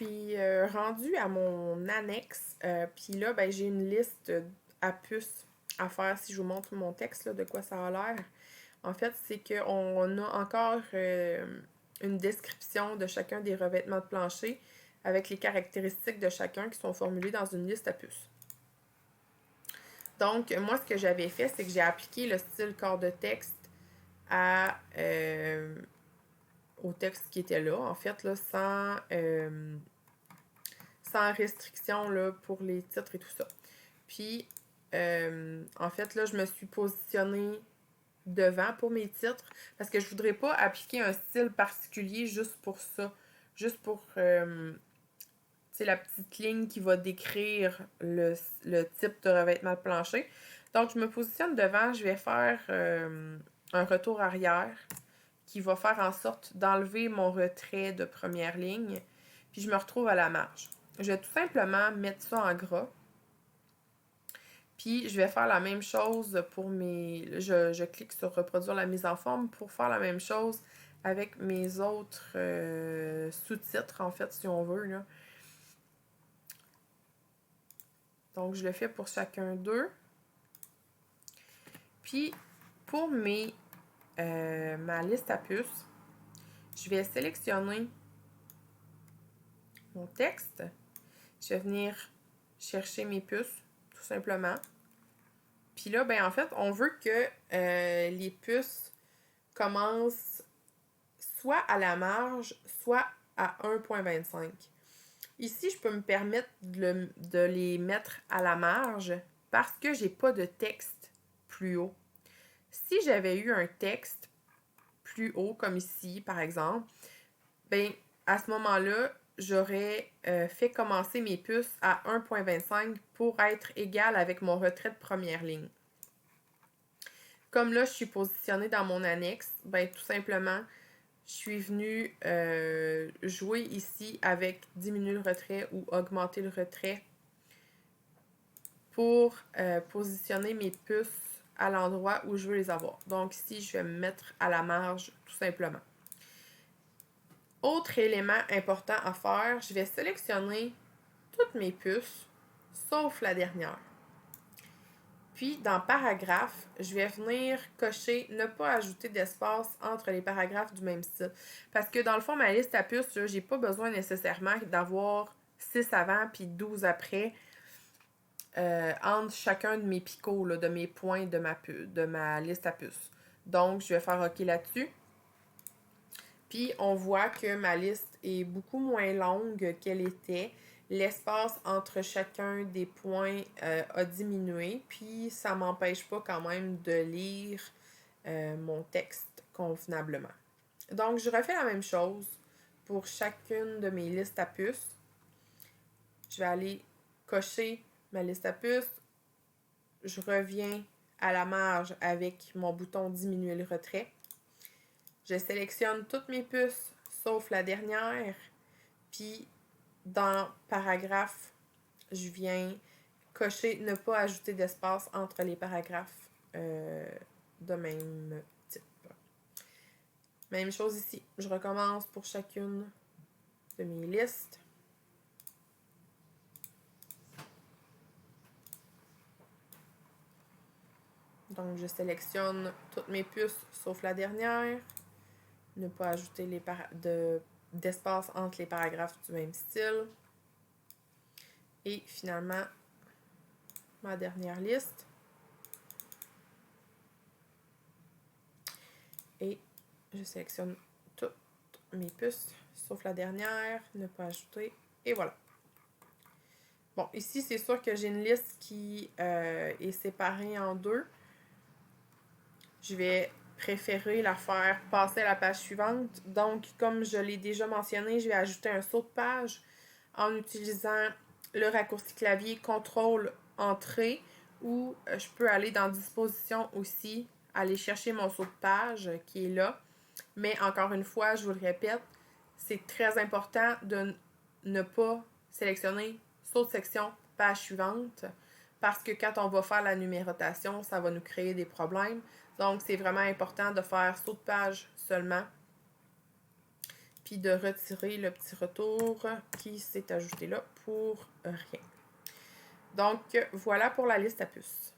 suis rendue à mon annexe. Puis là, ben, j'ai une liste à puces à faire si je vous montre mon texte, là, de quoi ça a l'air. En fait, c'est qu'on a encore une description de chacun des revêtements de plancher avec les caractéristiques de chacun qui sont formulées dans une liste à puces. Donc, moi, ce que j'avais fait, c'est que j'ai appliqué le style corps de texte au texte qui était là, en fait, là, sans restriction là, pour les titres et tout ça. Puis, en fait, là, je me suis positionnée devant pour mes titres parce que je voudrais pas appliquer un style particulier juste pour ça. Juste pour la petite ligne qui va décrire le type de revêtement de plancher. Donc, je me positionne devant, je vais faire un retour arrière qui va faire en sorte d'enlever mon retrait de première ligne. Puis, je me retrouve à la marge. Je vais tout simplement mettre ça en gras. Puis, je vais faire la même chose pour mes... Je clique sur reproduire la mise en forme pour faire la même chose avec mes autres sous-titres, en fait, si on veut, là. Donc, je le fais pour chacun d'eux. Puis, pour ma liste à puces, je vais sélectionner mon texte. Je vais venir chercher mes puces, tout simplement. Puis là, ben en fait, on veut que les puces commencent soit à la marge, soit à 1,25. Ici, je peux me permettre de les mettre à la marge parce que j'ai pas de texte plus haut. Si j'avais eu un texte plus haut, comme ici, par exemple, ben à ce moment-là, j'aurais fait commencer mes puces à 1,25 pour être égal avec mon retrait de première ligne. Comme là, je suis positionnée dans mon annexe, ben tout simplement, je suis venue jouer ici avec diminuer le retrait ou augmenter le retrait pour positionner mes puces à l'endroit où je veux les avoir. Donc ici, je vais me mettre à la marge tout simplement. Autre élément important à faire, je vais sélectionner toutes mes puces, sauf la dernière. Puis, dans paragraphe, je vais venir cocher ne pas ajouter d'espace entre les paragraphes du même style. Parce que dans le fond, ma liste à puces, je n'ai pas besoin nécessairement d'avoir 6 avant puis 12 après entre chacun de mes picots, là, de mes points de ma liste à puces. Donc, je vais faire OK là-dessus. Puis, on voit que ma liste est beaucoup moins longue qu'elle était. L'espace entre chacun des points a diminué. Puis, ça ne m'empêche pas quand même de lire mon texte convenablement. Donc, je refais la même chose pour chacune de mes listes à puces. Je vais aller cocher ma liste à puces. Je reviens à la marge avec mon bouton diminuer le retrait. Je sélectionne toutes mes puces, sauf la dernière. Puis, dans paragraphe, je viens cocher ne pas ajouter d'espace entre les paragraphes de même type. Même chose ici. Je recommence pour chacune de mes listes. Donc, je sélectionne toutes mes puces, sauf la dernière. Ne pas ajouter d'espace entre les paragraphes du même style. Et finalement, ma dernière liste. Et je sélectionne toutes mes puces, sauf la dernière, ne pas ajouter. Et voilà. Bon, ici, c'est sûr que j'ai une liste qui est séparée en deux. Je vais préférer la faire passer à la page suivante. Donc, comme je l'ai déjà mentionné, je vais ajouter un saut de page en utilisant le raccourci clavier CTRL Entrée ou je peux aller dans Disposition aussi, aller chercher mon saut de page qui est là. Mais encore une fois, je vous le répète, c'est très important de ne pas sélectionner saut de section, page suivante, parce que quand on va faire la numérotation, ça va nous créer des problèmes. Donc, c'est vraiment important de faire saut de page seulement. puis de retirer le petit retour qui s'est ajouté là pour rien. Donc, voilà pour la liste à puces.